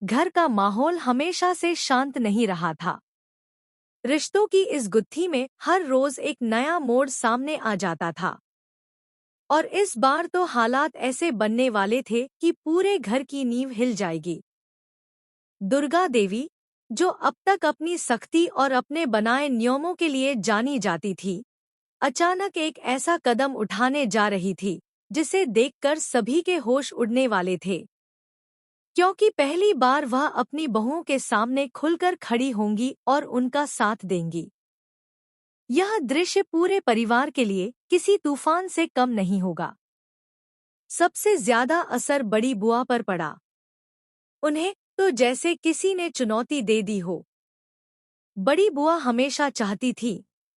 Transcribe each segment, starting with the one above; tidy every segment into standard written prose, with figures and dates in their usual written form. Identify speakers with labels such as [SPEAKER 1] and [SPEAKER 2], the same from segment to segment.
[SPEAKER 1] घर का माहौल हमेशा से शांत नहीं रहा था। रिश्तों की इस गुत्थी में हर रोज एक नया मोड़ सामने आ जाता था। और इस बार तो हालात ऐसे बनने वाले थे कि पूरे घर की नींव हिल जाएगी। दुर्गा देवी, जो अब तक अपनी सख्ती और अपने बनाए नियमों के लिए जानी जाती थी, अचानक एक ऐसा कदम उठाने जा रही थी जिसे देखकर सभी के होश उड़ने वाले थे। क्योंकि पहली बार वह अपनी बहुओं के सामने खुलकर खड़ी होंगी और उनका साथ देंगी। यह दृश्य पूरे परिवार के लिए किसी तूफान से कम नहीं होगा। सबसे ज्यादा असर बड़ी बुआ पर पड़ा। उन्हें तो जैसे किसी ने चुनौती दे दी हो। बड़ी बुआ हमेशा चाहती थी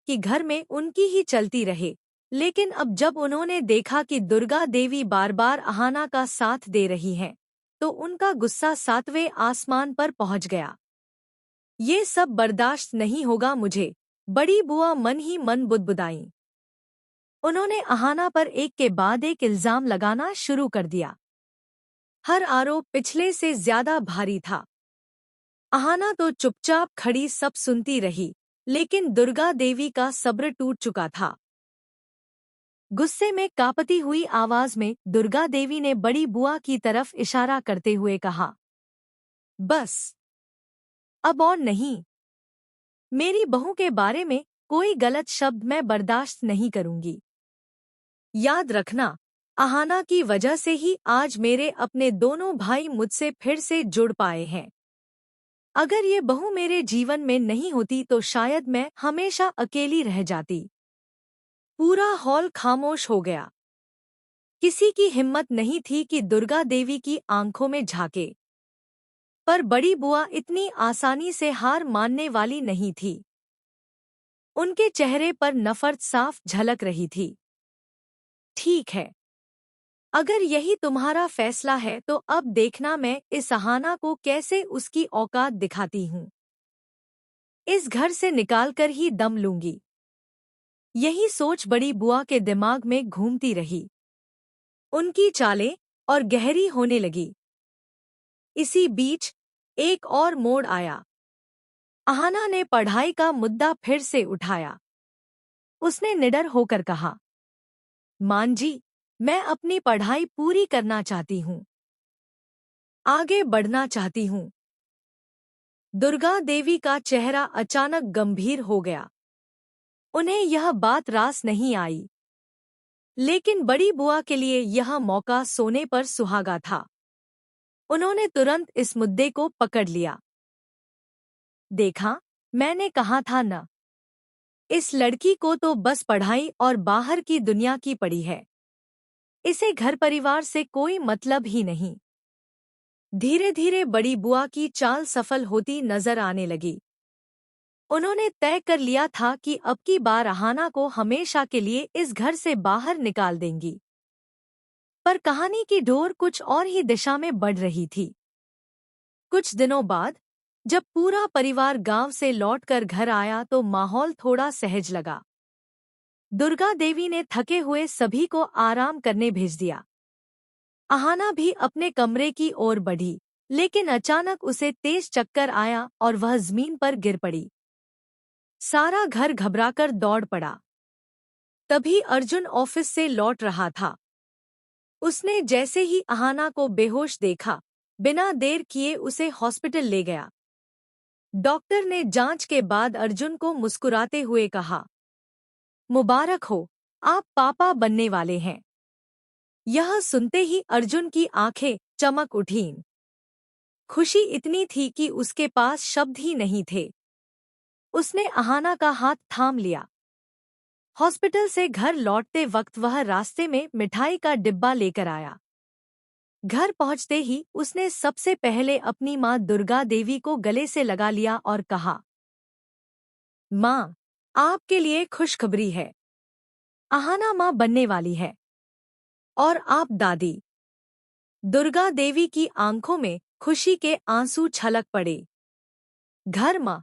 [SPEAKER 1] कि घर में उनकी ही चलती रहे, लेकिन अब जब उन्होंने देखा कि दुर्गा देवी बार बार अहाना का साथ दे रही हैं, तो उनका गुस्सा सातवें आसमान पर पहुंच गया। ये सब बर्दाश्त नहीं होगा मुझे, बड़ी बुआ मन ही मन बुदबुदाई। उन्होंने अहाना पर एक के बाद एक इल्जाम लगाना शुरू कर दिया। हर आरोप पिछले से ज्यादा भारी था। अहाना तो चुपचाप खड़ी सब सुनती रही, लेकिन दुर्गा देवी का सब्र टूट चुका था। गुस्से में कांपती हुई आवाज में दुर्गा देवी ने बड़ी बुआ की तरफ इशारा करते हुए कहा, बस अब और नहीं। मेरी बहू के बारे में कोई गलत शब्द मैं बर्दाश्त नहीं करूंगी। याद रखना, अहाना की वजह से ही आज मेरे अपने दोनों भाई मुझसे फिर से जुड़ पाए हैं। अगर ये बहू मेरे जीवन में नहीं होती तो शायद मैं हमेशा अकेली रह जाती। पूरा हॉल खामोश हो गया। किसी की हिम्मत नहीं थी कि दुर्गा देवी की आंखों में झांके। पर बड़ी बुआ इतनी आसानी से हार मानने वाली नहीं थी। उनके चेहरे पर नफरत साफ झलक रही थी। ठीक है, अगर यही तुम्हारा फैसला है तो अब देखना मैं इस अहाना को कैसे उसकी औकात दिखाती हूँ। इस घर से निकालकर ही दम लूंगी। यही सोच बड़ी बुआ के दिमाग में घूमती रही। उनकी चालें और गहरी होने लगी। इसी बीच एक और मोड़ आया। अहाना ने पढ़ाई का मुद्दा फिर से उठाया। उसने निडर होकर कहा, मान जी, मैं अपनी पढ़ाई पूरी करना चाहती हूँ, आगे बढ़ना चाहती हूँ। दुर्गा देवी का चेहरा अचानक गंभीर हो गया। उन्हें यह बात रास नहीं आई, लेकिन बड़ी बुआ के लिए यह मौका सोने पर सुहागा था। उन्होंने तुरंत इस मुद्दे को पकड़ लिया। देखा, मैंने कहा था न, इस लड़की को तो बस पढ़ाई और बाहर की दुनिया की पड़ी है। इसे घर परिवार से कोई मतलब ही नहीं। धीरे धीरे बड़ी बुआ की चाल सफल होती नजर आने लगी। उन्होंने तय कर लिया था कि अब की बार अहाना को हमेशा के लिए इस घर से बाहर निकाल देंगी। पर कहानी की डोर कुछ और ही दिशा में बढ़ रही थी। कुछ दिनों बाद जब पूरा परिवार गांव से लौटकर घर आया तो माहौल थोड़ा सहज लगा। दुर्गा देवी ने थके हुए सभी को आराम करने भेज दिया। अहाना भी अपने कमरे की ओर बढ़ी, लेकिन अचानक उसे तेज चक्कर आया और वह जमीन पर गिर पड़ी। सारा घर घबराकर दौड़ पड़ा। तभी अर्जुन ऑफिस से लौट रहा था। उसने जैसे ही अहाना को बेहोश देखा, बिना देर किए उसे हॉस्पिटल ले गया। डॉक्टर ने जांच के बाद अर्जुन को मुस्कुराते हुए कहा, मुबारक हो, आप पापा बनने वाले हैं। यह सुनते ही अर्जुन की आंखें चमक उठीं। खुशी इतनी थी कि उसके पास शब्द ही नहीं थे। उसने अहाना का हाथ थाम लिया। हॉस्पिटल से घर लौटते वक्त वह रास्ते में मिठाई का डिब्बा लेकर आया। घर पहुंचते ही उसने सबसे पहले अपनी मां दुर्गा देवी को गले से लगा लिया और कहा, मां, आपके लिए खुशखबरी है। अहाना मां बनने वाली है। और आप दादी। दुर्गा देवी की आंखों में खुशी के आंसू छलक पड़े। घर मां